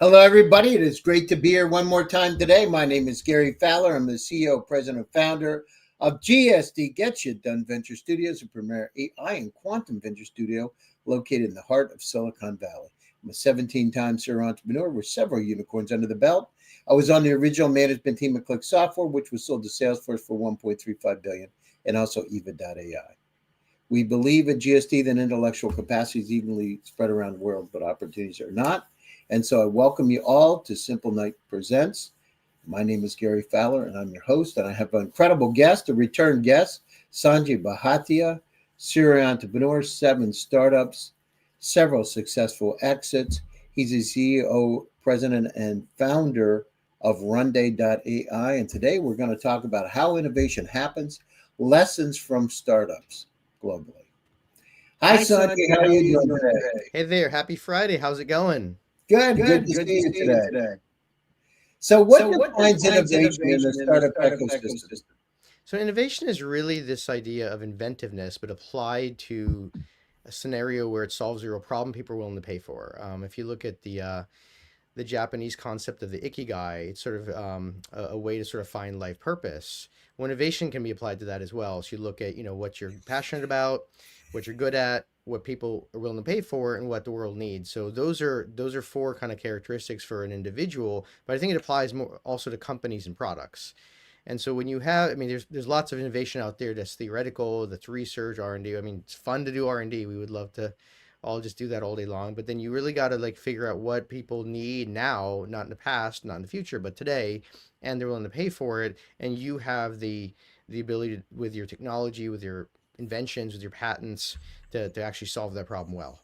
Hello, everybody. It is great to be here one more time today. My name is Gary Fowler. I'm the CEO, president, founder of GSD Gets You Done Venture Studios, a premier AI and quantum venture studio located in the heart of Silicon Valley. I'm a 17-time serial entrepreneur with several unicorns under the belt. I was on the original management team of Click Software, which was sold to Salesforce for $1.35 billion, and also Eva.ai. We believe at GSD that intellectual capacity is evenly spread around the world, but opportunities are not. And so I welcome you all to Simplenight Presents. My name is Gary Fowler, and I'm your host. And I have an incredible guest, a return guest, Sanjay Bhatia, serial entrepreneur, 7 startups, several successful exits. He's the CEO, president, and founder of Runday.ai. And today we're going to talk about how innovation happens, lessons from startups globally. Hi, Sanjay. How are you doing today? Hey there, happy Friday. How's it going? Good to see you today. So, what defines innovation in the startup ecosystem? So, innovation is really this idea of inventiveness, but applied to a scenario where it solves a real problem people are willing to pay for. If you look at the Japanese concept of the ikigai, it's sort of a way to sort of find life purpose. Well, innovation can be applied to that as well. So you look at what you're passionate about, what you're good at, what people are willing to pay for, and what the world needs. So those are 4 kind of characteristics for an individual. But I think it applies more also to companies and products. And so when you have, I mean, there's lots of innovation out there that's theoretical, that's research, R&D. I mean, it's fun to do R&D. We would love to all just do that all day long. But then you really got to like figure out what people need now, not in the past, not in the future, but today, and they're willing to pay for it. And you have the ability to, with your technology, with your inventions, with your patents, to actually solve that problem well.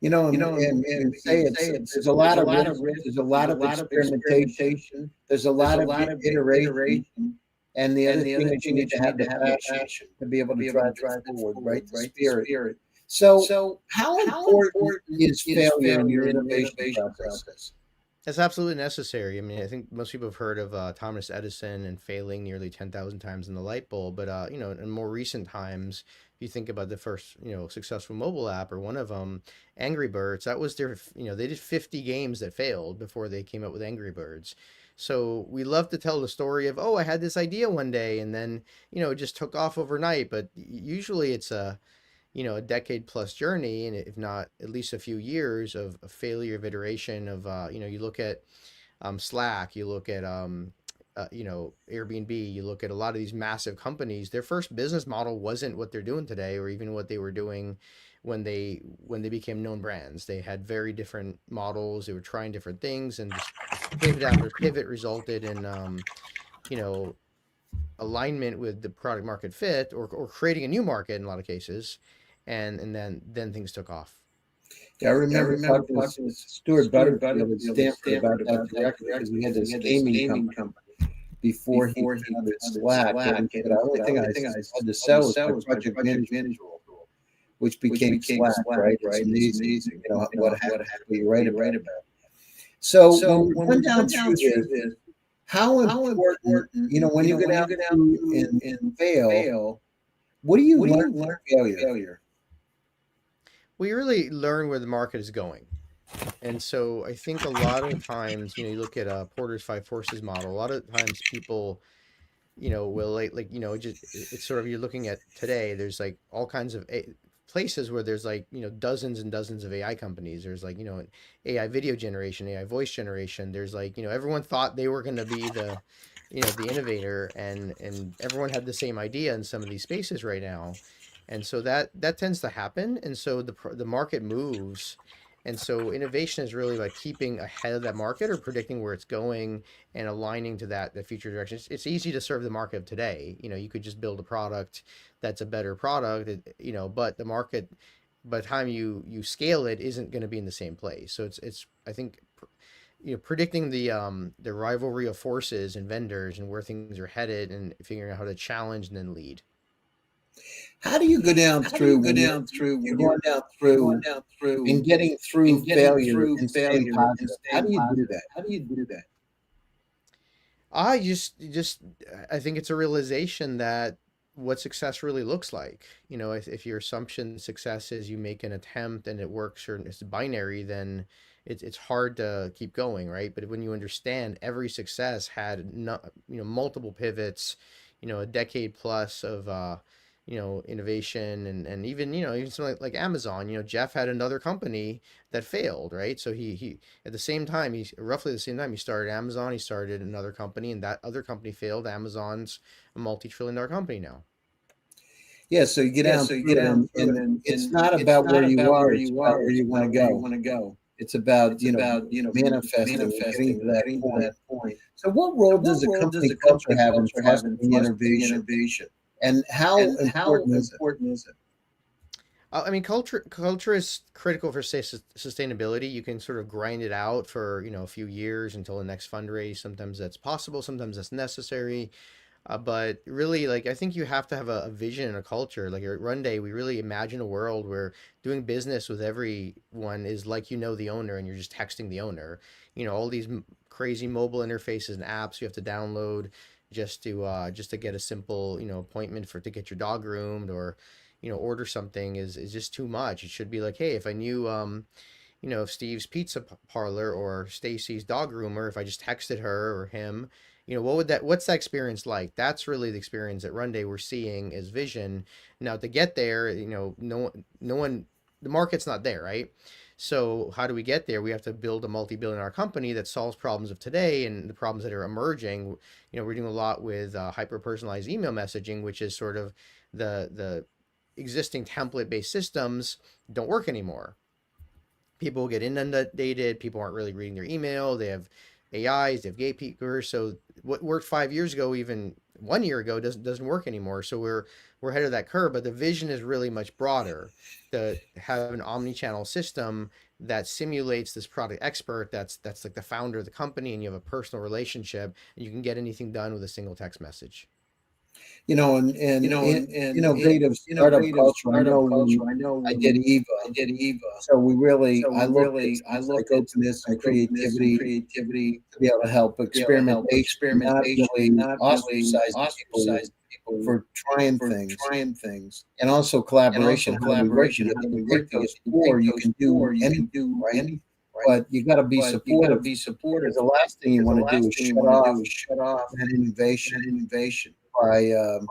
And say there's a lot of risk, there's a lot of experimentation, there's a lot of iteration, and the other thing is you need to have the passion to be able to drive it forward, right? The spirit. So, how important is failure in the innovation process? That's absolutely necessary. I mean, I think most people have heard of Thomas Edison and failing nearly 10,000 times in the light bulb. But, in more recent times, if you think about the first, successful mobile app or one of them, Angry Birds, that was their, they did 50 games that failed before they came up with Angry Birds. So we love to tell the story of, oh, I had this idea one day and then, it just took off overnight. But usually it's a decade plus journey, and if not at least a few years of failure of iteration of you look at Slack, you look at Airbnb, you look at a lot of these massive companies. Their first business model wasn't what they're doing today, or even what they were doing when they became known brands. They had very different models. They were trying different things, and just pivot after pivot resulted in you know alignment with the product market fit, or creating a new market in a lot of cases, and then things took off. Yeah, I remember talking with Stuart Butterfield at Stanford about that directly because we had this gaming company before he founded Slack. And he said, the only thing I had to sell was my project management tool, which became Slack, right? It's amazing, what happened. You're right about it. So when we run down through this, how important, when you get out and fail, what do you learn from failure? We really learn where the market is going. And so I think a lot of times, you look at Porter's 5 forces model. A lot of times people, will it's sort of, you're looking at today. There's like all kinds of places where there's like dozens and dozens of AI companies. There's like an AI video generation, AI voice generation. There's like everyone thought they were going to be the innovator, and everyone had the same idea in some of these spaces right now. And so that tends to happen, and so the market moves. And so innovation is really like keeping ahead of that market, or predicting where it's going and aligning to the future direction. It's easy to serve the market of today. You could just build a product that's a better product, but the market, by the time you scale it, isn't going to be in the same place. So it's I think predicting the rivalry of forces and vendors and where things are headed, and figuring out how to challenge and then lead. How do you go down through when you're going down through and getting through failure and staying positive? How do you do that? I just I think it's a realization that what success really looks like. If your assumption success is you make an attempt and it works or it's binary, then it's hard to keep going, right? But when you understand every success had no, multiple pivots, a decade plus of innovation, and even something like Amazon. Jeff had another company that failed, right? So he at the same time, he's roughly the same time he started Amazon, he started another company, and that other company failed. Amazon's a multi-trillion-dollar company now. Yeah, so you get Yeah, down so you get through it, down through it, and it's and not it's about where not you about are; where it's you about are; where it's you want to about where you go. want to go. It's about It's about manifesting and getting to manifesting and that getting to point. that point. So, what So, role does what the role does company the culture company have in culture have in fostering fostering innovation, innovation, and how and how important is it? important is it? I mean, culture is critical for sustainability. You can sort of grind it out for a few years until the next fundraise. Sometimes that's possible. Sometimes that's necessary. But really, like, I think you have to have a vision and a culture. Like at Run Day, we really imagine a world where doing business with everyone is like the owner, and you're just texting the owner. All these crazy mobile interfaces and apps you have to download just to get a simple appointment for to get your dog groomed, or order something is just too much. It should be like, hey, if I knew if Steve's Pizza Parlor or Stacy's dog groomer, if I just texted her or him, what's that experience like? That's really the experience at Runday we're seeing as vision. Now to get there, no one, the market's not there, right? So how do we get there? We have to build a multi-billion-dollar company that solves problems of today and the problems that are emerging. We're doing a lot with hyper-personalized email messaging, which is sort of the existing template-based systems don't work anymore. People get inundated. People aren't really reading their email. They have AIs, they have gatekeepers. So what worked 5 years ago, even 1 year ago, doesn't work anymore. So we're ahead of that curve. But the vision is really much broader. To have an omni-channel system that simulates this product expert that's like the founder of the company, and you have a personal relationship, and you can get anything done with a single text message. Innovative startup Innovative culture. I startup know culture. I know I did Eva, I did Eva. so we really So I we looked at really, I things like looked at openness and like openness and creativity creativity to be able to help to be able to help experimentation, not experimentation, really not really ostracizing people ostracize people for trying for things, trying things, and also and collaboration. also How do we work collaboration. together? How do we You work take those together? You four, take you those can do four, you can anything, do right? anything, right? But you got to be But you got to supportive, be because supportive, the last thing you because want the to do last is thing you shut want to off do is shut off that innovation that innovation by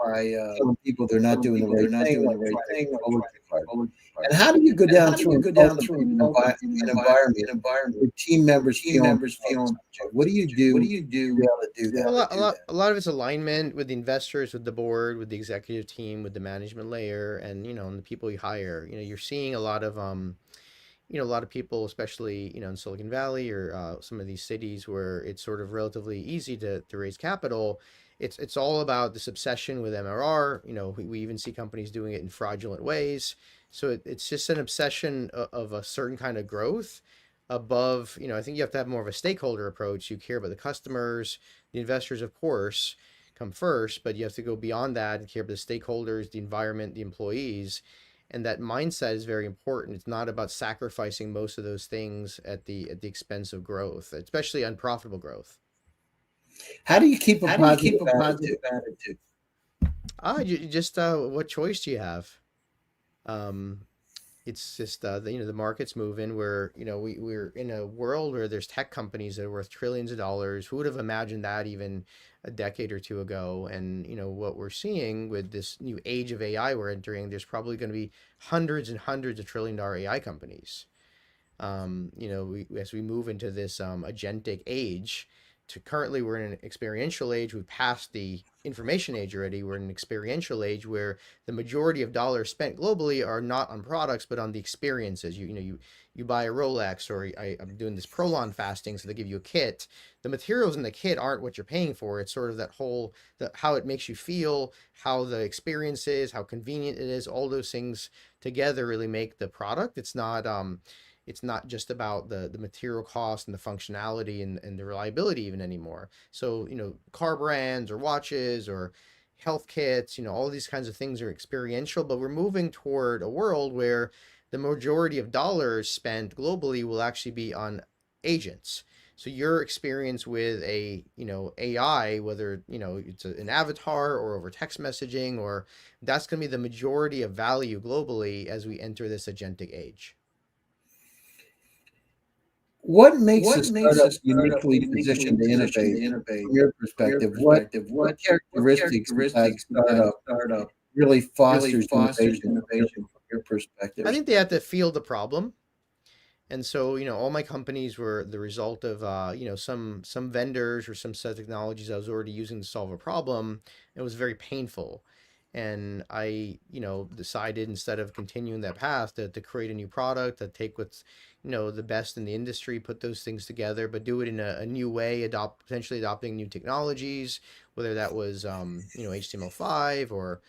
by telling people they're not telling doing the people they're right not thing doing or the right trying to thing be or forward trying too to be hard. forward too hard. And how do you go And down how do you through and go down through cultivate and cultivate an environment an environment where team where members team feel members empowered, feel Sanjay? What do you empowered? What do do you to be do able to do to be that? Well, able to do that? a lot of it's alignment with the investors, with the board, with the executive team, with the management layer, and and the people you hire. You're seeing a lot of a lot of people, especially in Silicon Valley or some of these cities where it's sort of relatively easy to raise capital. It's all about this obsession with MRR. We even see companies doing it in fraudulent ways. So it's just an obsession of a certain kind of growth above. I think you have to have more of a stakeholder approach. You care about the customers, the investors, of course, come first, but you have to go beyond that and care about the stakeholders, the environment, the employees, and that mindset is very important. It's not about sacrificing most of those things at the expense of growth, especially unprofitable growth. How do you keep a How do you positive keep a attitude? positive attitude? Just what choice do you have? Um, it's just the market's moving. We're in a world where there's tech companies that are worth trillions of dollars. Who would have imagined that even a decade or two ago? And what we're seeing with this new age of AI we're entering, there's probably going to be hundreds and hundreds of trillion-dollar AI companies. As we move into this agentic age, to currently we're in an experiential age. We've passed the information age already. We're in an experiential age where the majority of dollars spent globally are not on products but on the experiences. You buy a Rolex, or I'm doing this Prolon fasting, so they give you a kit. The materials in the kit aren't what you're paying for. It's sort of that whole how it makes you feel, how the experience is, how convenient it is. All those things together really make the product. It's not just about the material cost and the functionality and the reliability even anymore. So, car brands or watches or health kits, all these kinds of things are experiential, but we're moving toward a world where the majority of dollars spent globally will actually be on agents. So your experience with a AI, whether it's an avatar or over text messaging, or that's going to be the majority of value globally as we enter this agentic age. What makes a What makes startup a startup uniquely uniquely positioned to positioned innovate? to innovate? From your From your perspective, perspective, what what characteristics inside a characteristics inside a startup startup really really fosters fosters innovation innovation from from your your perspective? I think they have to perspective? feel the problem. And so, all my companies were the result of, some vendors or some set of technologies I was already using to solve a problem. It was very painful. And I, decided instead of continuing that path to create a new product, to take what's, the best in the industry, put those things together, but do it in a new way, potentially adopting new technologies, whether that was, HTML5 or,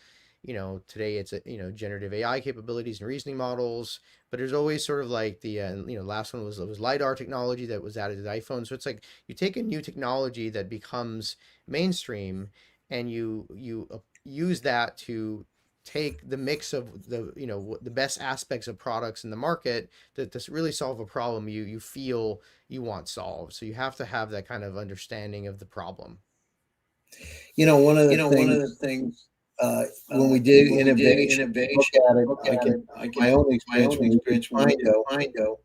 today it's, generative AI capabilities and reasoning models, but there's always sort of like the last one was lidar technology that was added to the iPhone. So it's like you take a new technology that becomes mainstream, and you use that to take the mix of the best aspects of products in the market to really solve a problem you feel you want solved. So you have to have that kind of understanding of the problem. One of the One of things the things when we did when we did innovation, look innovation, at it. look I at can it. I my can own my experience own when we did experience when we did Findo, Findo,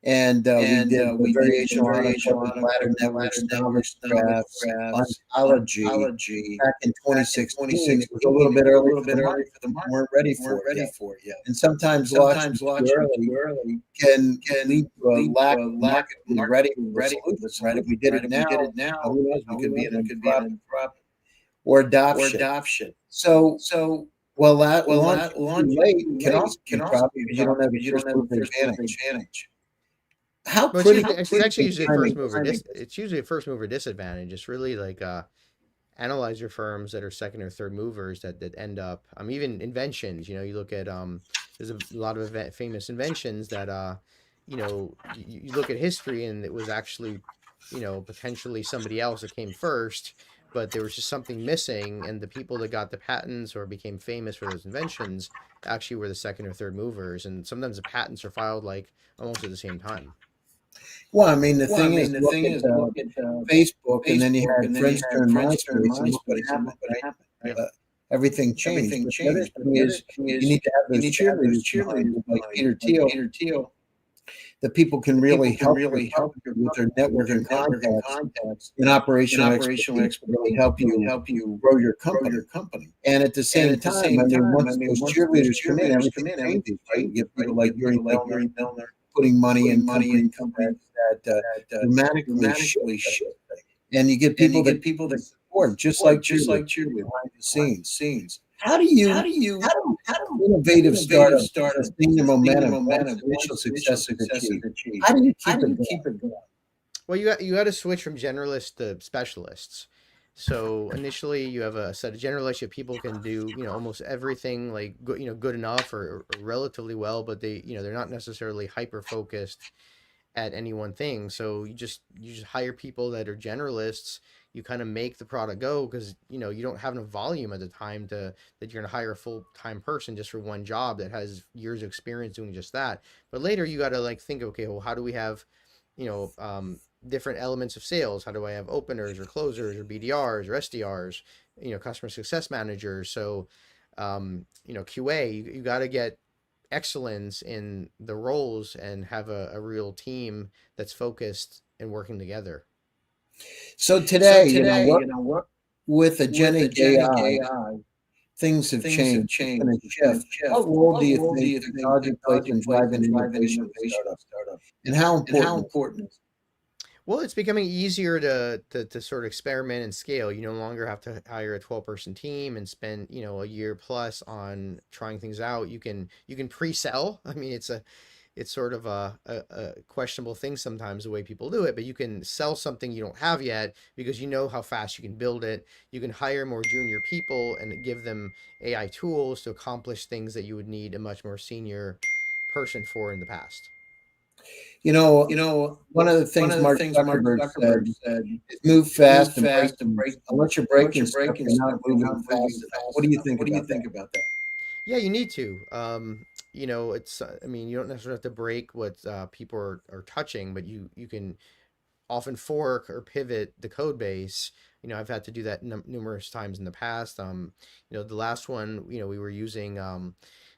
and we and did the we did the variation on a variation couple on a ladder couple networks, ladder novice networks, novice crafts, crafts, ontology ontology back in back in 2016. It was a 2016. little It bit was a early little for the bit early market. for the We market. weren't ready We weren't for it ready yet. for it yet. And And sometimes launching sometimes too launching early too early can lead can to a lead to lack a of lack of marketing ready marketing for the ready for the solution, right? If we solution, did right? it If we now, did it now, who knows? We who could be knows? in We a could be in problem a problem or or adoption. adoption. So, So, well, that launching too launching late too can late also be can a also problem be a because you don't problem have because a you first don't have a mover first mover advantage. advantage. How Well, it's usually critical it's actually is usually a timing? first mover it's usually a first mover disadvantage. It's really like analyze your firms that are second or third movers that end up even inventions. You look at there's a lot of famous inventions that you look at history, and it was actually potentially somebody else that came first, but there was just something missing, and the people that got the patents or became famous for those inventions actually were the second or third movers, and sometimes the patents are filed like almost at the same time. Well, I mean, the Well, I thing is, mean, the look thing at is, look at Facebook, and then you Facebook, had and then you had Friendster and Friendster and MySpace, and look what MySpace, and happened, look what right? happened. Yeah. Everything changed. Everything But the other changed. But thing the other is, thing you is, need to have you those need to have those cheerleaders behind cheerleaders you, like behind Peter you, like Thiel, Peter Thiel. that people can The people really can help your really help company your with their company with network their and network and contacts contacts and and operational operational expertise to really expertise to help really you help you grow your grow company. your company. And at the And same at the time, I same mean, time, I once mean, those once those cheerleaders come in, cheerleaders come everything in, changes, everything right? You changes, get right? people You like get you and people like you Milner and Milner putting money putting in money in companies companies that that dramatically shift dramatically things. shift things. And you get And you people that get people that support, just like support, just cheerleaders like cheerleaders behind the behind the scenes. scenes. How do How you, do how you, do how do innovative innovative startups startups sustain the sustain the momentum once momentum initial once initial success is success is achieved? achieved? How do you How keep do it you going? keep it going? Well, you got to switch from generalists to specialists. So initially, you have a set of generalists. People can do almost everything like good enough or relatively well, but they're not necessarily hyper focused at any one thing. So you just hire people that are generalists. You kind of make the product go because you don't have enough volume at the time that you're gonna hire a full time person just for one job that has years of experience doing just that. But later you got to like think, okay, well, how do we have you know different elements of sales? How do I have openers or closers or BDRs or SDRs? Customer success managers. So QA. You got to get excellence in the roles and have a real team that's focused and working together. So So today, today, what what with with agentic agentic AI, AI, things have things have changed. It's been changed. a It's been a shift. What shift. role do What you role do think you think technology plays technology in plays in driving driving innovation in innovation in startups? startups? And how And how important is it? important is it? Well, it's becoming easier to sort of experiment and scale. You no longer have to hire a 12-person team and spend, a year plus on trying things out. You can pre-sell. I mean, it's sort of a questionable thing sometimes the way people do it, but you can sell something you don't have yet because you know how fast you can build it. You can hire more junior people and give them AI tools to accomplish things that you would need a much more senior person for in the past. You You know, know, one of the one things of the Mark things Mark Zuckerberg Zuckerberg said said is move move fast and break fast and things. break Unless you're unless breaking you're stuff, breaking you're not stuff, you're moving not moving fast enough. What fast do you enough. think What do you about that? think about that? Yeah, you need to. I mean, you don't necessarily have to break what people are touching, but you can often fork or pivot the code base. I've had to do that numerous times in the past. The last one, we were using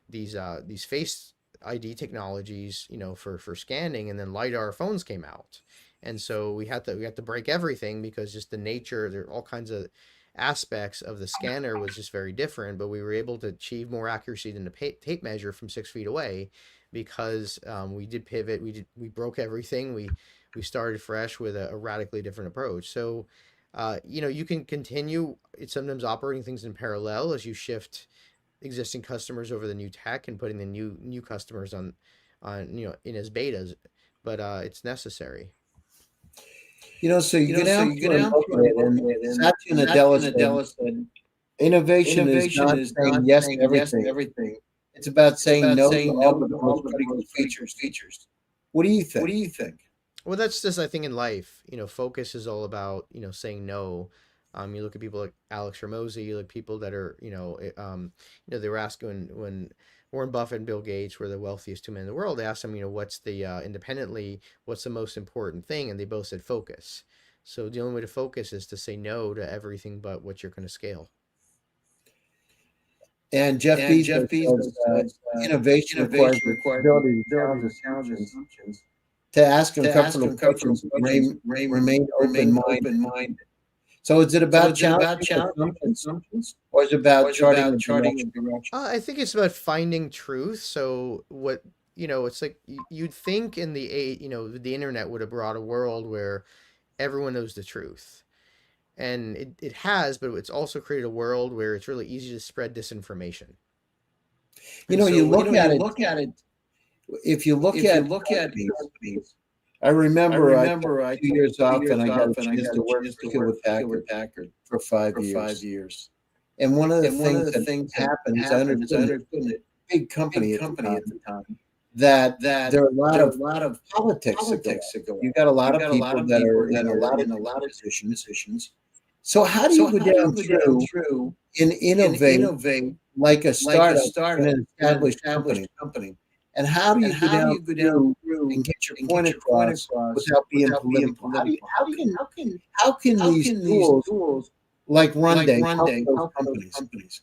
these face ID technologies, for scanning, and then lidar phones came out, and so we had to break everything because just the nature, there are all kinds of aspects of the scanner was just very different, but we were able to achieve more accuracy than the tape measure from 6 feet away because we did pivot, we broke everything, we started fresh with a radically different approach. So you can continue, it's sometimes operating things in parallel as you shift existing customers over the new tech and putting the new customers on in as betas, but it's necessary. So you go down You go through and down look through at and it, look and at it, and Satya Nadella Satya said, Nadella said, innovation is innovation not is saying not yes to saying yes to everything. everything. It's about It's saying about no to saying all no the to all most the critical most critical features. features. What do you What do think? you think? Well, that's just, I think, in life, focus is all about, saying no. You look at people like Alex Ramosi, you look at people that are, they were asked when Warren Buffett and Bill Gates were the wealthiest two men in the world, they asked them, what's the, independently, what's the most important thing? And they both said focus. So the only way to focus is to say no to everything but what you're going to scale. And Jeff And Bezos Jeff says, Bezos says, innovation requires innovation the requires the ability to ability challenge to challenge assumptions, assumptions, to ask to ask uncomfortable uncomfortable questions, and questions, remain remain open-minded. open-minded. So is it So about is it about challenging challenging assumptions, assumptions, or is it or about is it charting a about charting a direction? direction? I think it's about finding truth. So what, it's like you'd think in the internet would have brought a world where everyone knows the truth. And it has, but it's also created a world where it's really easy to spread disinformation. And You so, look at You it, look at it. if you look If you at look at companies, companies, I I remember I took remember I 2 years took two off and years I got a off, and I chance got to a work chance for to work Hewlett for Packard Hewlett Packard for five for years. 5 years. And one of the And one of things the that things that happened is I happened is I understood that understood that big company big at the company at time the time that that there are a lot there are of a lot of politics that go on. politics that go You on. got a lot You of got a lot people of that people are that in a are lot of in a different lot of positions. positions. So how do So you go how do you down go down through through and and innovate innovate like a like a startup in startup an in an established established company? company? And how do And you go how do down you go down through through and get your and point get your point across across without being without being political? political? How can How these can these tools tools like like Runday help Runday those help those companies? companies?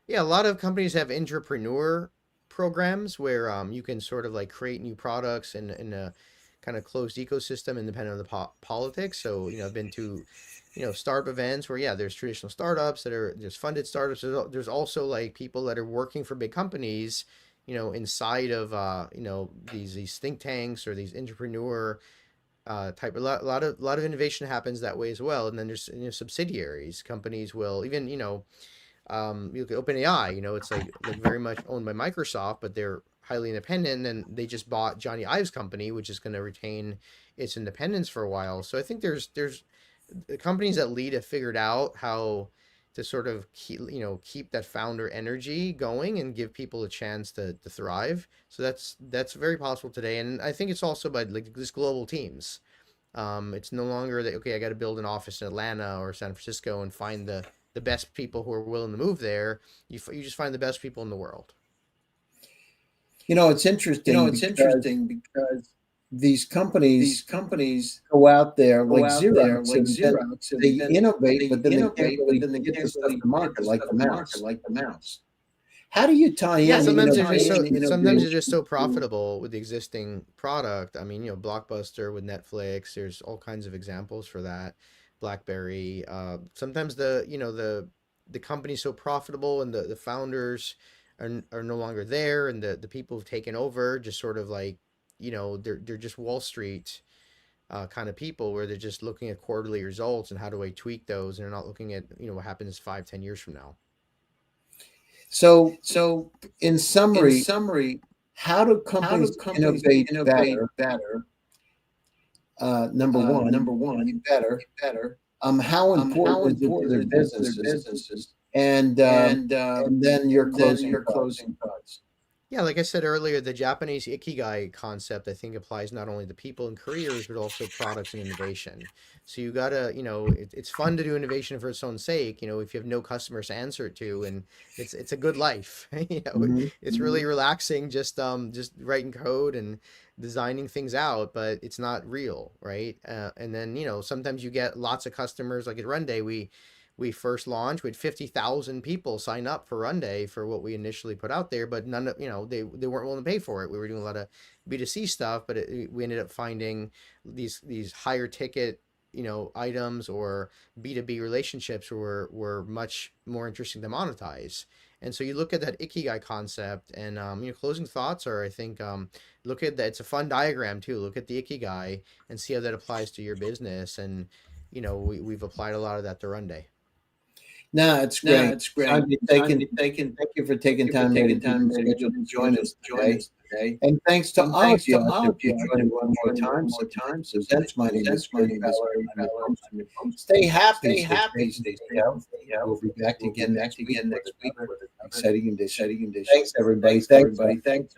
yeah, a lot of companies have entrepreneur programs where you can sort of like create new products in a kind of closed ecosystem independent of the politics. So, I've been to, startup events where, yeah, there's traditional startups there's funded startups. There's also like people that are working for big companies, inside of, these think tanks or these entrepreneur type. A lot of innovation happens that way as well. And then there's, subsidiaries. Companies will even, you look at OpenAI, it's like very much owned by Microsoft, but they're highly independent. And they just bought Johnny Ive's company, which is going to retain its independence for a while. So I think there's the companies that lead have figured out how to sort of keep that founder energy going and give people a chance to thrive. So that's very possible today. And I think it's also by like this global teams. It's no longer that, okay, I got to build an office in Atlanta or San Francisco and find the best people who are willing to move there. You just find the best people in the world. It's interesting It's because interesting because these these companies companies go out there go like out there Xerox, like and then Xerox, and they then innovate, they but then they can't innovate, but really then they get the can't stuff really to get market the like stuff the to market mouse. like the mouse. How do you tie Yeah, How do in you sometimes they're tie just in sometimes they're innovation? just so innovation? profitable with the existing product. I mean, Blockbuster with Netflix, there's all kinds of examples for that. BlackBerry. Sometimes the company's so profitable and the founders are no longer there, and the people who've taken over just sort of like, they're just Wall Street kind of people where they're just looking at quarterly results and how do I tweak those, and they're not looking at what happens 5, 10 years from now. So, So, in in summary, summary, how do how do companies companies innovate innovate better? better? Number one, Number be one, better. better. How important How is it to their important is it to their businesses? businesses? And And then your then closing your thoughts. closing thoughts. Yeah, like I said earlier, the Japanese ikigai concept I think applies not only to people and careers, but also products and innovation. So you gotta, it's fun to do innovation for its own sake. If you have no customers to answer it to, and it's a good life. Mhm. It's really relaxing just writing code and designing things out, but it's not real, right? And then, you know, sometimes you get lots of customers. Like at Run Day, we first launched, we had 50,000 people sign up for Run Day for what we initially put out there, but none of, you know, they weren't willing to pay for it. We were doing a lot of B2C stuff, but we ended up finding these higher ticket, you know, items or B2B relationships were much more interesting to monetize. And so you look at that ikigai concept, and you know, closing thoughts are, I think, look at that. It's a fun diagram too. Look at the ikigai and see how that applies to your business. And you know, we've applied a lot of that to Run Day. No, it's No, great. it's great. Sanjay, thank you for taking time out of your schedule to join us today. And thanks to all of you out there for joining one more time. So presents, my name is Gary Fowler. Stay happy, stay healthy. We'll be back again next week with another exciting edition. Thanks, everybody. Thanks.